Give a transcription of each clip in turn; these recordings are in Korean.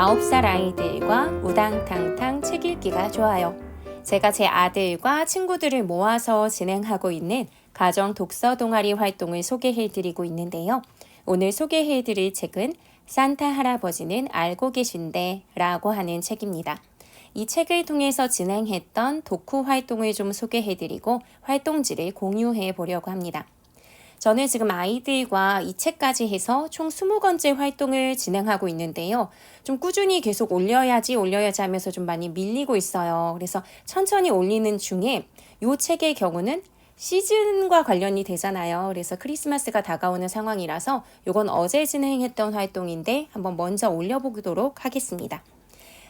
9살 아이들과 우당탕탕 책 읽기가 좋아요. 제가 제 아들과 친구들을 모아서 진행하고 있는 가정 독서 동아리 활동을 소개해드리고 있는데요. 오늘 소개해드릴 책은 산타 할아버지는 알고 계신데 라고 하는 책입니다. 이 책을 통해서 진행했던 독후 활동을 좀 소개해드리고 활동지를 공유해 보려고 합니다. 저는 지금 아이들과 이 책까지 해서 총 20권째 활동을 진행하고 있는데요. 좀 꾸준히 계속 올려야지 하면서 좀 많이 밀리고 있어요. 그래서 천천히 올리는 중에 이 책의 경우는 시즌과 관련이 되잖아요. 그래서 크리스마스가 다가오는 상황이라서 이건 어제 진행했던 활동인데 한번 먼저 올려보도록 하겠습니다.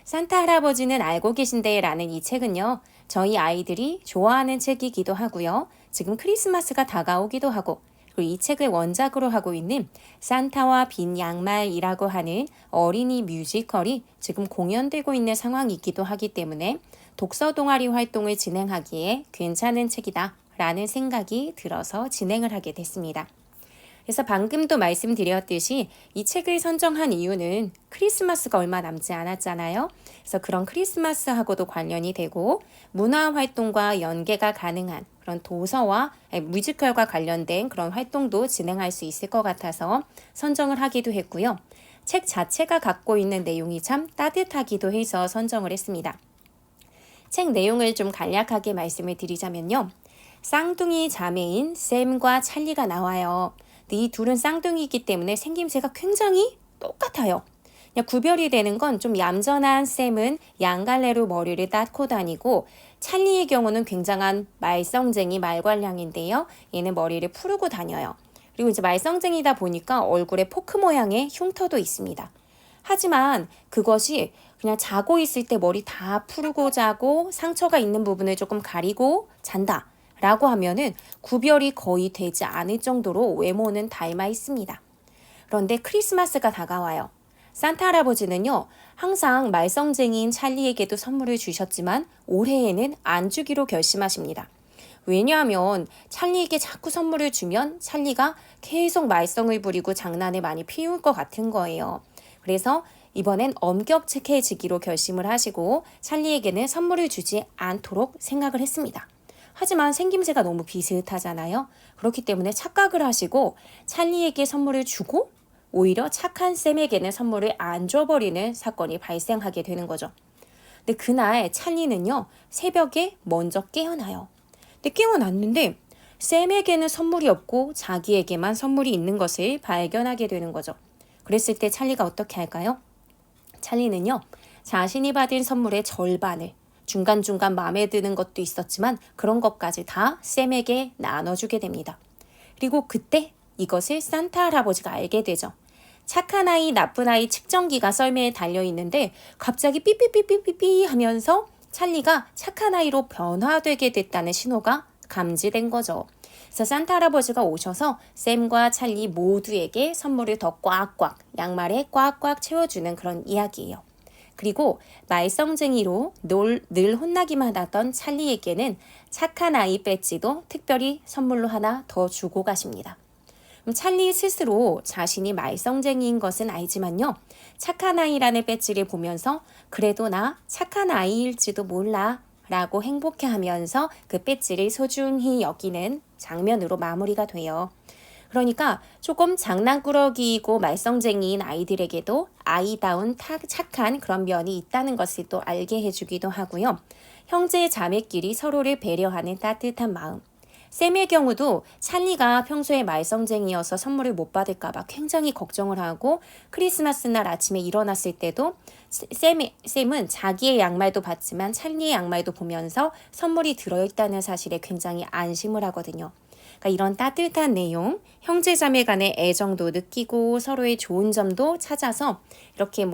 산타 할아버지는 알고 계신데 라는 이 책은요. 저희 아이들이 좋아하는 책이기도 하고요. 지금 크리스마스가 다가오기도 하고 그리고 이 책을 원작으로 하고 있는 산타와 빈 양말이라고 하는 어린이 뮤지컬이 지금 공연되고 있는 상황이기도 하기 때문에 독서 동아리 활동을 진행하기에 괜찮은 책이다 라는 생각이 들어서 진행을 하게 됐습니다. 그래서 방금도 말씀드렸듯이 이 책을 선정한 이유는 크리스마스가 얼마 남지 않았잖아요. 그래서 그런 크리스마스하고도 관련이 되고 문화 활동과 연계가 가능한 그런 도서와 뮤지컬과 관련된 그런 활동도 진행할 수 있을 것 같아서 선정을 하기도 했고요. 책 자체가 갖고 있는 내용이 참 따뜻하기도 해서 선정을 했습니다. 책 내용을 좀 간략하게 말씀을 드리자면요. 쌍둥이 자매인 샘과 찰리가 나와요. 이 둘은 쌍둥이이기 때문에 생김새가 굉장히 똑같아요. 그냥 구별이 되는 건 좀 얌전한 샘은 양갈래로 머리를 닦고 다니고 찰리의 경우는 굉장한 말썽쟁이 말괄량인데요. 얘는 머리를 푸르고 다녀요. 그리고 이제 말썽쟁이다 보니까 얼굴에 포크 모양의 흉터도 있습니다. 하지만 그것이 그냥 자고 있을 때 머리 다 푸르고 자고 상처가 있는 부분을 조금 가리고 잔다. 라고 하면은 구별이 거의 되지 않을 정도로 외모는 닮아 있습니다. 그런데 크리스마스가 다가와요. 산타 할아버지는요, 항상 말썽쟁이인 찰리에게도 선물을 주셨지만 올해에는 안 주기로 결심하십니다. 왜냐하면 찰리에게 자꾸 선물을 주면 찰리가 계속 말썽을 부리고 장난을 많이 피울 것 같은 거예요. 그래서 이번엔 엄격해지기로 결심을 하시고 찰리에게는 선물을 주지 않도록 생각을 했습니다. 하지만 생김새가 너무 비슷하잖아요. 그렇기 때문에 착각을 하시고 찰리에게 선물을 주고 오히려 착한 샘에게는 선물을 안 줘버리는 사건이 발생하게 되는 거죠. 근데 그날 찰리는요. 새벽에 먼저 깨어나요. 근데 깨어났는데 샘에게는 선물이 없고 자기에게만 선물이 있는 것을 발견하게 되는 거죠. 그랬을 때 찰리가 어떻게 할까요? 찰리는요. 자신이 받은 선물의 절반을 중간중간 마음에 드는 것도 있었지만 그런 것까지 다 샘에게 나눠주게 됩니다. 그리고 그때 이것을 산타 할아버지가 알게 되죠. 착한 아이, 나쁜 아이 측정기가 썰매에 달려있는데 갑자기 삐삐삐삐삐삐 하면서 찰리가 착한 아이로 변화되게 됐다는 신호가 감지된 거죠. 그래서 산타 할아버지가 오셔서 샘과 찰리 모두에게 선물을 더 꽉꽉, 양말에 꽉꽉 채워주는 그런 이야기예요. 그리고 말썽쟁이로 늘 혼나기만 하던 찰리에게는 착한 아이 배지도 특별히 선물로 하나 더 주고 가십니다. 찰리 스스로 자신이 말썽쟁이인 것은 알지만요. 착한 아이라는 배지를 보면서 그래도 나 착한 아이일지도 몰라 라고 행복해하면서 그 배지를 소중히 여기는 장면으로 마무리가 돼요. 그러니까 조금 장난꾸러기이고 말썽쟁이인 아이들에게도 아이다운 착한 그런 면이 있다는 것을 또 알게 해주기도 하고요. 형제 자매끼리 서로를 배려하는 따뜻한 마음. 샘의 경우도 찰리가 평소에 말썽쟁이여서 선물을 못 받을까 봐 굉장히 걱정을 하고 크리스마스 날 아침에 일어났을 때도 샘은 자기의 양말도 받지만 찰리의 양말도 보면서 선물이 들어있다는 사실에 굉장히 안심을 하거든요. 그러니까 이런 따뜻한 내용, 형제자매 간의 애정도 느끼고 서로의 좋은 점도 찾아서 이렇게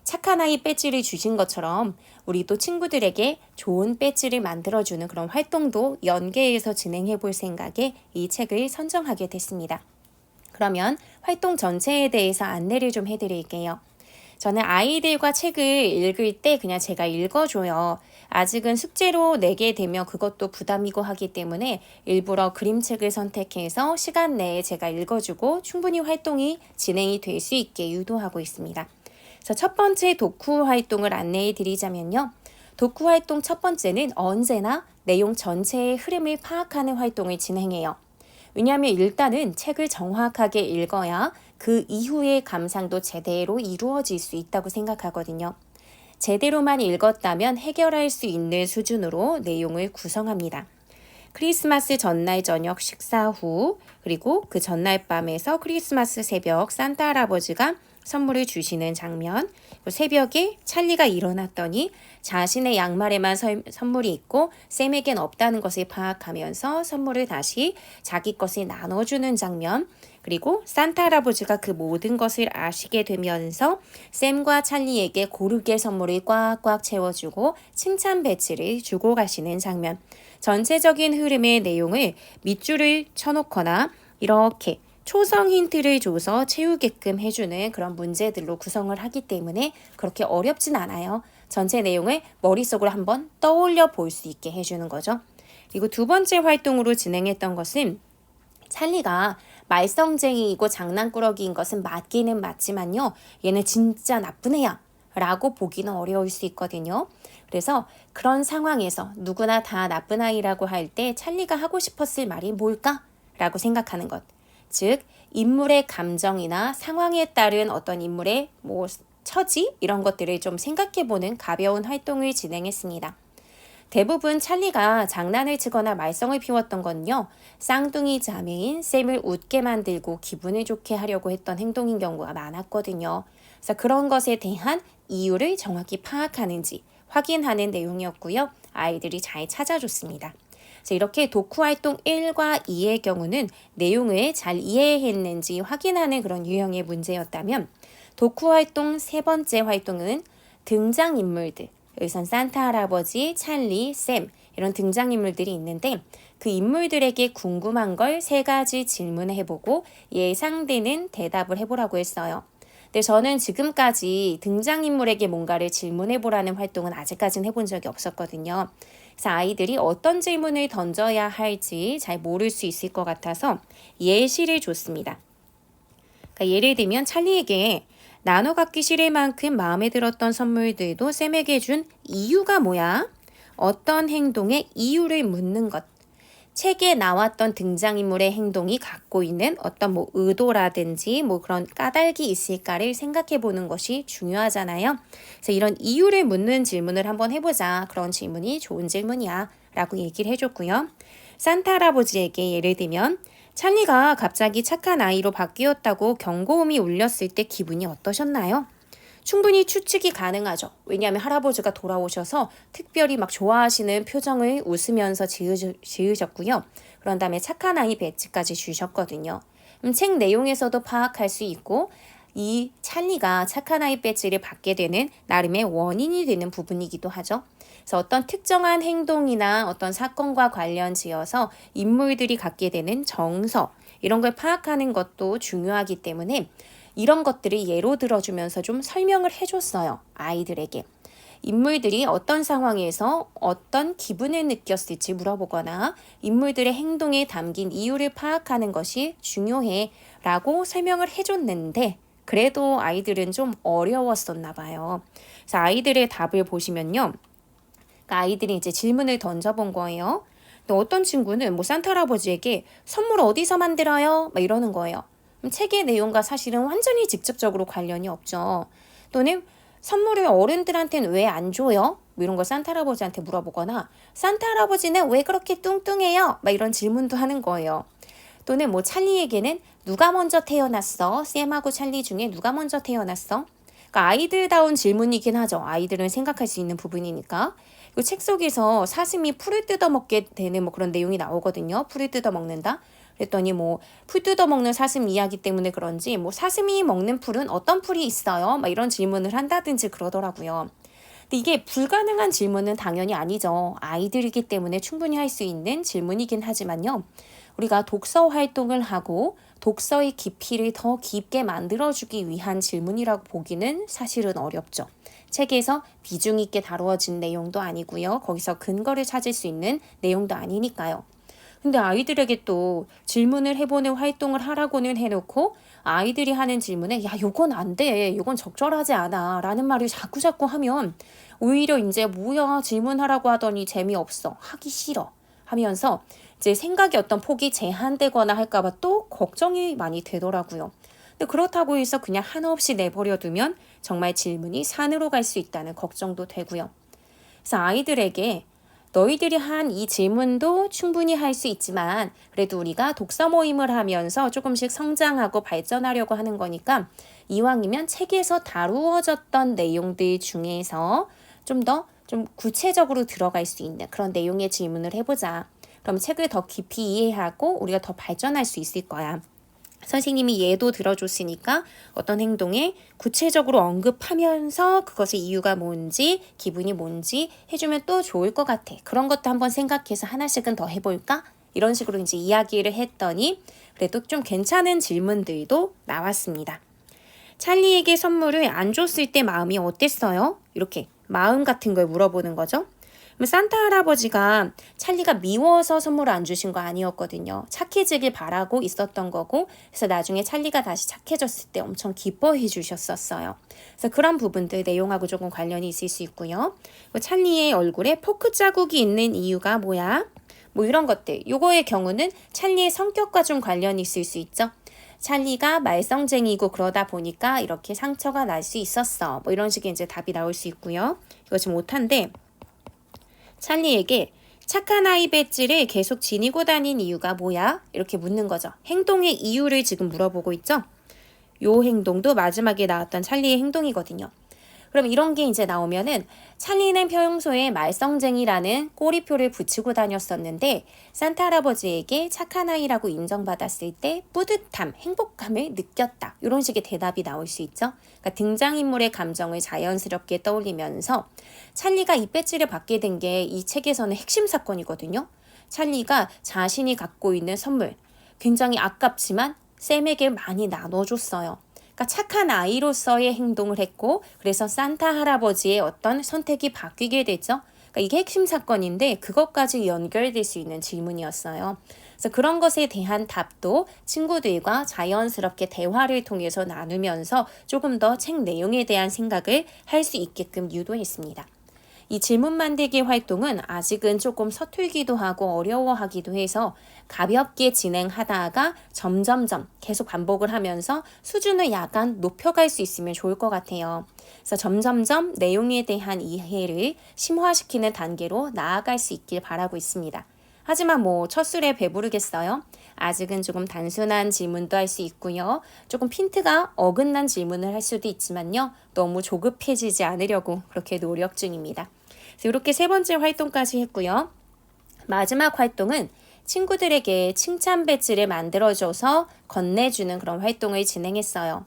착한 아이 배지를 주신 것처럼 우리 또 친구들에게 좋은 배지를 만들어주는 그런 활동도 연계해서 진행해 볼 생각에 이 책을 선정하게 됐습니다. 그러면 활동 전체에 대해서 안내를 좀 해드릴게요. 저는 아이들과 책을 읽을 때 그냥 제가 읽어줘요. 아직은 숙제로 내게 되면 그것도 부담이고 하기 때문에 일부러 그림책을 선택해서 시간 내에 제가 읽어주고 충분히 활동이 진행이 될 수 있게 유도하고 있습니다. 그래서 첫 번째 독후 활동을 안내해 드리자면요. 독후 활동 첫 번째는 언제나 내용 전체의 흐름을 파악하는 활동을 진행해요. 왜냐하면 일단은 책을 정확하게 읽어야 그 이후의 감상도 제대로 이루어질 수 있다고 생각하거든요. 제대로만 읽었다면 해결할 수 있는 수준으로 내용을 구성합니다. 크리스마스 전날 저녁 식사 후 그리고 그 전날 밤에서 크리스마스 새벽 산타 할아버지가 선물을 주시는 장면, 새벽에 찰리가 일어났더니 자신의 양말에만 선물이 있고 샘에겐 없다는 것을 파악하면서 선물을 다시 자기 것에 나눠주는 장면, 그리고 산타 할아버지가 그 모든 것을 아시게 되면서 샘과 찰리에게 고르게 선물을 꽉꽉 채워주고 칭찬 배지를 주고 가시는 장면. 전체적인 흐름의 내용을 밑줄을 쳐놓거나 이렇게 초성 힌트를 줘서 채우게끔 해주는 그런 문제들로 구성을 하기 때문에 그렇게 어렵진 않아요. 전체 내용을 머릿속으로 한번 떠올려 볼 수 있게 해주는 거죠. 그리고 두 번째 활동으로 진행했던 것은 찰리가 말썽쟁이이고 장난꾸러기인 것은 맞기는 맞지만요. 얘는 진짜 나쁜 애야 라고 보기는 어려울 수 있거든요. 그래서 그런 상황에서 누구나 다 나쁜 아이라고 할 때 찰리가 하고 싶었을 말이 뭘까? 라고 생각하는 것. 즉 인물의 감정이나 상황에 따른 어떤 인물의 처지 이런 것들을 좀 생각해보는 가벼운 활동을 진행했습니다. 대부분 찰리가 장난을 치거나 말썽을 피웠던 건요. 쌍둥이 자매인 샘을 웃게 만들고 기분을 좋게 하려고 했던 행동인 경우가 많았거든요. 그래서 그런 것에 대한 이유를 정확히 파악하는지 확인하는 내용이었고요. 아이들이 잘 찾아줬습니다. 그래서 이렇게 독후 활동 1과 2의 경우는 내용을 잘 이해했는지 확인하는 그런 유형의 문제였다면 독후 활동 세 번째 활동은 등장인물들, 여기선 산타 할아버지, 찰리, 샘 이런 등장인물들이 있는데 그 인물들에게 궁금한 걸 세 가지 질문을 해보고 예상되는 대답을 해보라고 했어요. 근데 저는 지금까지 등장인물에게 뭔가를 질문해보라는 활동은 아직까지는 해본 적이 없었거든요. 그래서 아이들이 어떤 질문을 던져야 할지 잘 모를 수 있을 것 같아서 예시를 줬습니다. 그러니까 예를 들면 찰리에게 나눠 갖기 싫을 만큼 마음에 들었던 선물들도 샘에게 준 이유가 뭐야? 어떤 행동의 이유를 묻는 것. 책에 나왔던 등장인물의 행동이 갖고 있는 어떤 의도라든지 그런 까닭이 있을까를 생각해 보는 것이 중요하잖아요. 그래서 이런 이유를 묻는 질문을 한번 해보자. 그런 질문이 좋은 질문이야 라고 얘기를 해줬고요. 산타 할아버지에게 예를 들면 찰리가 갑자기 착한 아이로 바뀌었다고 경고음이 울렸을 때 기분이 어떠셨나요? 충분히 추측이 가능하죠. 왜냐하면 할아버지가 돌아오셔서 특별히 막 좋아하시는 표정을 웃으면서 지으셨고요. 그런 다음에 착한 아이 배지까지 주셨거든요. 책 내용에서도 파악할 수 있고 이 찰리가 착한 아이 배지를 받게 되는 나름의 원인이 되는 부분이기도 하죠. 그래서 어떤 특정한 행동이나 어떤 사건과 관련 지어서 인물들이 갖게 되는 정서 이런 걸 파악하는 것도 중요하기 때문에 이런 것들을 예로 들어주면서 좀 설명을 해줬어요. 아이들에게. 인물들이 어떤 상황에서 어떤 기분을 느꼈을지 물어보거나 인물들의 행동에 담긴 이유를 파악하는 것이 중요해 라고 설명을 해줬는데 그래도 아이들은 좀 어려웠었나 봐요. 그래서 아이들의 답을 보시면요. 아이들이 이제 질문을 던져본 거예요. 근데 어떤 친구는 산타 할아버지에게 선물 어디서 만들어요? 막 이러는 거예요. 책의 내용과 사실은 완전히 직접적으로 관련이 없죠. 또는 선물을 어른들한테는 왜 안 줘요? 이런 걸 산타 할아버지한테 물어보거나 산타 할아버지는 왜 그렇게 뚱뚱해요? 막 이런 질문도 하는 거예요. 또는 찰리에게는 누가 먼저 태어났어? 샘하고 찰리 중에 누가 먼저 태어났어? 그러니까 아이들다운 질문이긴 하죠. 아이들은 생각할 수 있는 부분이니까. 이 책 속에서 사슴이 풀을 뜯어먹게 되는 그런 내용이 나오거든요. 풀을 뜯어먹는다. 그랬더니 풀 뜯어먹는 사슴 이야기 때문에 그런지 사슴이 먹는 풀은 어떤 풀이 있어요? 막 이런 질문을 한다든지 그러더라고요. 근데 이게 불가능한 질문은 당연히 아니죠. 아이들이기 때문에 충분히 할 수 있는 질문이긴 하지만요. 우리가 독서 활동을 하고 독서의 깊이를 더 깊게 만들어주기 위한 질문이라고 보기는 사실은 어렵죠. 책에서 비중 있게 다루어진 내용도 아니고요. 거기서 근거를 찾을 수 있는 내용도 아니니까요. 근데 아이들에게 또 질문을 해보는 활동을 하라고는 해놓고 아이들이 하는 질문에 야, 요건 안 돼. 요건 적절하지 않아. 라는 말을 자꾸자꾸 하면 오히려 이제 뭐야, 질문하라고 하더니 재미없어. 하기 싫어. 하면서 이제 생각의 어떤 폭이 제한되거나 할까봐 또 걱정이 많이 되더라고요. 근데 그렇다고 해서 그냥 한없이 내버려 두면 정말 질문이 산으로 갈 수 있다는 걱정도 되고요. 그래서 아이들에게 너희들이 한 이 질문도 충분히 할 수 있지만 그래도 우리가 독서 모임을 하면서 조금씩 성장하고 발전하려고 하는 거니까 이왕이면 책에서 다루어졌던 내용들 중에서 좀 구체적으로 들어갈 수 있는 그런 내용의 질문을 해보자. 그럼 책을 더 깊이 이해하고 우리가 더 발전할 수 있을 거야. 선생님이 예도 들어줬으니까 어떤 행동에 구체적으로 언급하면서 그것의 이유가 뭔지, 기분이 뭔지 해주면 또 좋을 것 같아. 그런 것도 한번 생각해서 하나씩은 더 해볼까? 이런 식으로 이제 이야기를 했더니 그래도 좀 괜찮은 질문들도 나왔습니다. 찰리에게 선물을 안 줬을 때 마음이 어땠어요? 이렇게 마음 같은 걸 물어보는 거죠. 그럼 산타 할아버지가 찰리가 미워서 선물을 안 주신 거 아니었거든요. 착해지길 바라고 있었던 거고, 그래서 나중에 찰리가 다시 착해졌을 때 엄청 기뻐해 주셨었어요. 그래서 그런 부분들 내용하고 조금 관련이 있을 수 있고요. 찰리의 얼굴에 포크 자국이 있는 이유가 뭐야? 뭐 이런 것들. 요거의 경우는 찰리의 성격과 좀 관련이 있을 수 있죠. 찰리가 말썽쟁이고 그러다 보니까 이렇게 상처가 날 수 있었어. 뭐 이런 식의 이제 답이 나올 수 있고요. 이거 지금 못한데 찰리에게 착한 아이 배지를 계속 지니고 다닌 이유가 뭐야? 이렇게 묻는 거죠. 행동의 이유를 지금 물어보고 있죠. 요 행동도 마지막에 나왔던 찰리의 행동이거든요. 그럼 이런 게 이제 나오면은 찰리는 평소에 말썽쟁이라는 꼬리표를 붙이고 다녔었는데 산타 할아버지에게 착한 아이라고 인정받았을 때 뿌듯함, 행복감을 느꼈다. 이런 식의 대답이 나올 수 있죠. 그러니까 등장인물의 감정을 자연스럽게 떠올리면서 찰리가 이 배지를 받게 된 게 이 책에서는 핵심 사건이거든요. 찰리가 자신이 갖고 있는 선물, 굉장히 아깝지만 샘에게 많이 나눠줬어요. 그러니까 착한 아이로서의 행동을 했고 그래서 산타 할아버지의 어떤 선택이 바뀌게 되죠. 그러니까 이게 핵심 사건인데 그것까지 연결될 수 있는 질문이었어요. 그래서 그런 것에 대한 답도 친구들과 자연스럽게 대화를 통해서 나누면서 조금 더 책 내용에 대한 생각을 할 수 있게끔 유도했습니다. 이 질문 만들기 활동은 아직은 조금 서툴기도 하고 어려워하기도 해서 가볍게 진행하다가 점점점 계속 반복을 하면서 수준을 약간 높여갈 수 있으면 좋을 것 같아요. 그래서 점점점 내용에 대한 이해를 심화시키는 단계로 나아갈 수 있길 바라고 있습니다. 하지만 뭐 첫 술에 배부르겠어요? 아직은 조금 단순한 질문도 할 수 있고요. 조금 핀트가 어긋난 질문을 할 수도 있지만요. 너무 조급해지지 않으려고 그렇게 노력 중입니다. 이렇게 세 번째 활동까지 했고요. 마지막 활동은 친구들에게 칭찬 배지를 만들어줘서 건네주는 그런 활동을 진행했어요.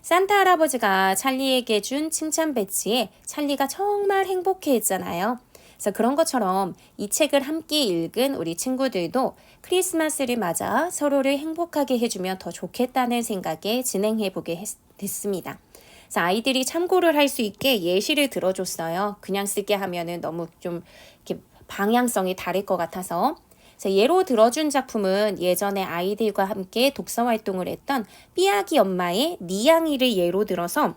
산타 할아버지가 찰리에게 준 칭찬 배지에 찰리가 정말 행복해했잖아요. 그래서 그런 것처럼 이 책을 함께 읽은 우리 친구들도 크리스마스를 맞아 서로를 행복하게 해주면 더 좋겠다는 생각에 진행해보게 됐습니다. 그래서 아이들이 참고를 할 수 있게 예시를 들어줬어요. 그냥 쓰게 하면은 너무 좀 이렇게 방향성이 다를 것 같아서. 그래서 예로 들어준 작품은 예전에 아이들과 함께 독서 활동을 했던 삐아기 엄마의 니양이를 예로 들어서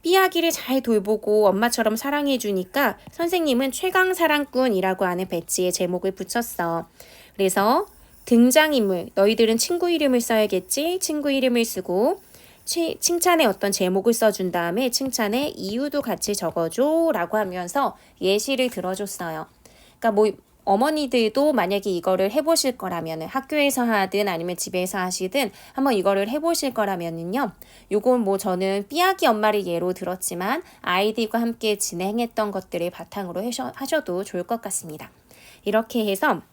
삐아기를 잘 돌보고 엄마처럼 사랑해주니까 선생님은 최강 사랑꾼이라고 하는 배지에 제목을 붙였어. 그래서 등장인물, 너희들은 친구 이름을 써야겠지? 친구 이름을 쓰고 칭찬의 어떤 제목을 써준 다음에 칭찬의 이유도 같이 적어줘 라고 하면서 예시를 들어줬어요. 그러니까 뭐 어머니들도 만약에 이거를 해보실 거라면 학교에서 하든 아니면 집에서 하시든 한번 이거를 해보실 거라면은요. 요건 뭐 저는 삐아기 엄마를 예로 들었지만 아이들과 함께 진행했던 것들을 바탕으로 하셔도 좋을 것 같습니다. 이렇게 해서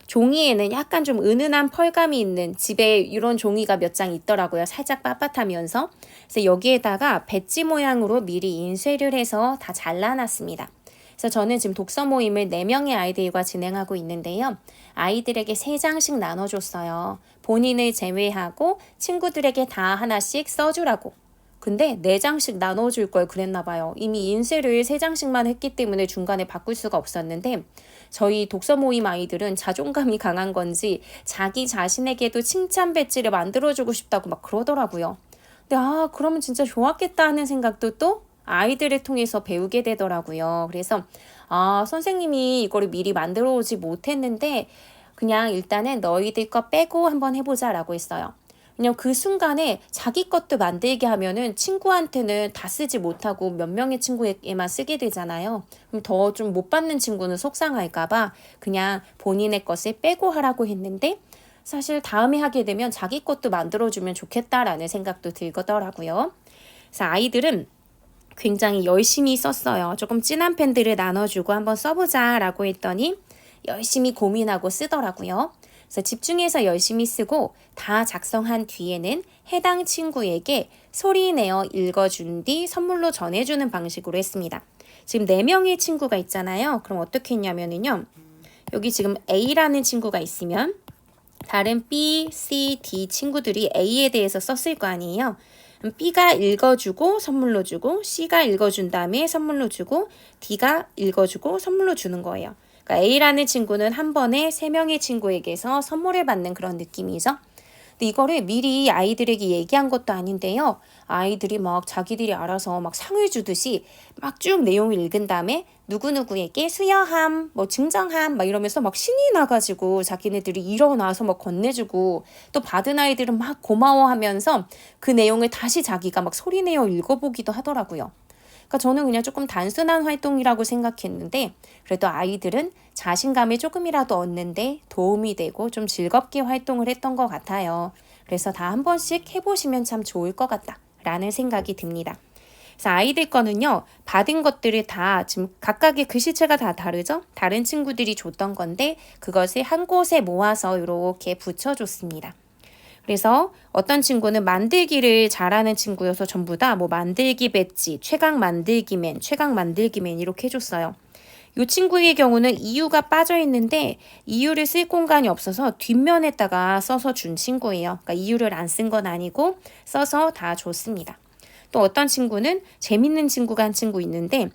종이에는 약간 좀 은은한 펄감이 있는 집에 이런 종이가 몇 장 있더라고요. 살짝 빳빳하면서. 그래서 여기에다가 배지 모양으로 미리 인쇄를 해서 다 잘라놨습니다. 그래서 저는 지금 독서 모임을 4명의 아이들과 진행하고 있는데요. 아이들에게 3장씩 나눠줬어요. 본인을 제외하고 친구들에게 다 하나씩 써주라고. 근데 4장씩 나눠줄 걸 그랬나 봐요. 이미 인쇄를 3장씩만 했기 때문에 중간에 바꿀 수가 없었는데 저희 독서 모임 아이들은 자존감이 강한 건지 자기 자신에게도 칭찬 배지를 만들어주고 싶다고 막 그러더라고요. 근데 그러면 진짜 좋았겠다 하는 생각도 또 아이들을 통해서 배우게 되더라고요. 그래서 선생님이 이거를 미리 만들어 오지 못했는데 그냥 일단은 너희들 거 빼고 한번 해보자라고 했어요. 그냥 그 순간에 자기 것도 만들게 하면은 친구한테는 다 쓰지 못하고 몇 명의 친구에게만 쓰게 되잖아요. 그럼 더 좀 못 받는 친구는 속상할까봐 그냥 본인의 것을 빼고 하라고 했는데 사실 다음에 하게 되면 자기 것도 만들어주면 좋겠다라는 생각도 들더라고요. 그래서 아이들은 굉장히 열심히 썼어요. 조금 진한 펜들을 나눠주고 한번 써보자라고 했더니 열심히 고민하고 쓰더라고요. 그래서 집중해서 열심히 쓰고 다 작성한 뒤에는 해당 친구에게 소리내어 읽어준 뒤 선물로 전해주는 방식으로 했습니다. 지금 4명의 친구가 있잖아요. 그럼 어떻게 했냐면요. 여기 지금 A라는 친구가 있으면 다른 B, C, D 친구들이 A에 대해서 썼을 거 아니에요. B가 읽어주고 선물로 주고 C가 읽어준 다음에 선물로 주고 D가 읽어주고 선물로 주는 거예요. 그러니까 A라는 친구는 한 번에 3명의 친구에게서 선물을 받는 그런 느낌이죠. 근데 이거를 미리 아이들에게 얘기한 것도 아닌데요. 아이들이 막 자기들이 알아서 막 상을 주듯이 막 쭉 내용을 읽은 다음에 누구누구에게 수여함, 뭐 증정함 막 이러면서 막 신이 나가지고 자기네들이 일어나서 막 건네주고 또 받은 아이들은 막 고마워하면서 그 내용을 다시 자기가 막 소리내어 읽어보기도 하더라고요. 그러니까 저는 그냥 조금 단순한 활동이라고 생각했는데 그래도 아이들은 자신감을 조금이라도 얻는데 도움이 되고 좀 즐겁게 활동을 했던 것 같아요. 그래서 다 한 번씩 해보시면 참 좋을 것 같다라는 생각이 듭니다. 그래서 아이들 거는요. 받은 것들을 다 지금 각각의 글씨체가 다 다르죠? 다른 친구들이 줬던 건데 그것을 한 곳에 모아서 이렇게 붙여줬습니다. 그래서 어떤 친구는 만들기를 잘하는 친구여서 전부 다 뭐 만들기 배지, 최강 만들기맨, 최강 만들기맨 이렇게 해줬어요. 이 친구의 경우는 이유가 빠져 있는데 이유를 쓸 공간이 없어서 뒷면에다가 써서 준 친구예요. 그러니까 이유를 안 쓴 건 아니고 써서 다 줬습니다. 또 어떤 친구는 재밌는 친구가 한 친구 있는데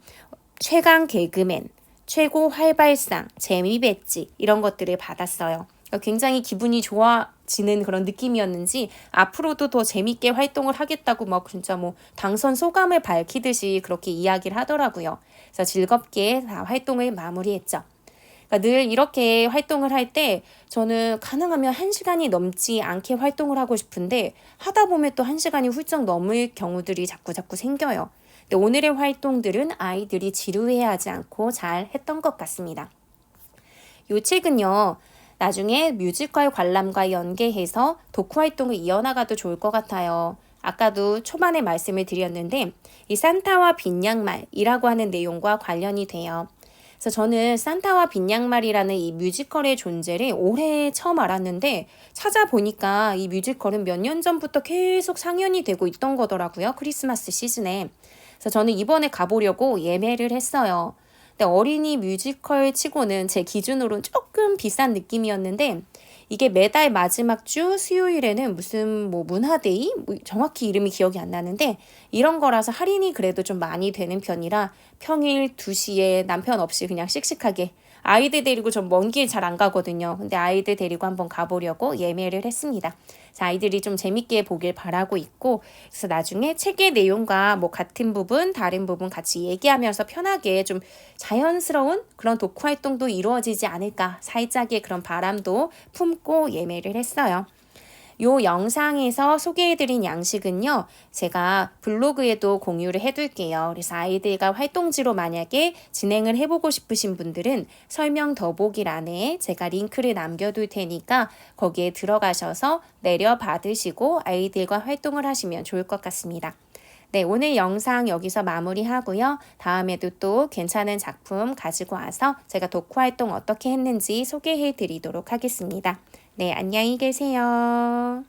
최강 개그맨, 최고 활발상, 재미 배지 이런 것들을 받았어요. 굉장히 기분이 좋아지는 그런 느낌이었는지 앞으로도 더 재밌게 활동을 하겠다고 막 진짜 뭐 당선 소감을 밝히듯이 그렇게 이야기를 하더라고요. 그래서 즐겁게 다 활동을 마무리했죠. 그러니까 늘 이렇게 활동을 할 때 저는 가능하면 1시간이 넘지 않게 활동을 하고 싶은데 하다 보면 또 1시간이 훌쩍 넘을 경우들이 자꾸 생겨요. 근데 오늘의 활동들은 아이들이 지루해하지 않고 잘 했던 것 같습니다. 이 책은요. 나중에 뮤지컬 관람과 연계해서 독후 활동을 이어나가도 좋을 것 같아요. 아까도 초반에 말씀을 드렸는데 이 산타와 빈 양말이라고 하는 내용과 관련이 돼요. 그래서 저는 산타와 빈 양말이라는 이 뮤지컬의 존재를 올해 처음 알았는데 찾아보니까 이 뮤지컬은 몇 년 전부터 계속 상연이 되고 있던 거더라고요. 크리스마스 시즌에. 그래서 저는 이번에 가보려고 예매를 했어요. 근데 어린이 뮤지컬 치고는 제 기준으로는 조금 비싼 느낌이었는데 이게 매달 마지막 주 수요일에는 무슨 뭐 문화데이? 뭐 정확히 이름이 기억이 안 나는데 이런 거라서 할인이 그래도 좀 많이 되는 편이라 평일 2시에 남편 없이 그냥 씩씩하게 아이들 데리고 전 먼 길 잘 안 가거든요. 근데 아이들 데리고 한번 가보려고 예매를 했습니다. 그래서 아이들이 좀 재밌게 보길 바라고 있고 그래서 나중에 책의 내용과 뭐 같은 부분, 다른 부분 같이 얘기하면서 편하게 좀 자연스러운 그런 독후 활동도 이루어지지 않을까 살짝의 그런 바람도 품고 예매를 했어요. 요 영상에서 소개해드린 양식은요. 제가 블로그에도 공유를 해둘게요. 그래서 아이들과 활동지로 만약에 진행을 해보고 싶으신 분들은 설명 더보기란에 제가 링크를 남겨둘 테니까 거기에 들어가셔서 내려받으시고 아이들과 활동을 하시면 좋을 것 같습니다. 네, 오늘 영상 여기서 마무리하고요. 다음에도 또 괜찮은 작품 가지고 와서 제가 독후 활동 어떻게 했는지 소개해 드리도록 하겠습니다. 네, 안녕히 계세요.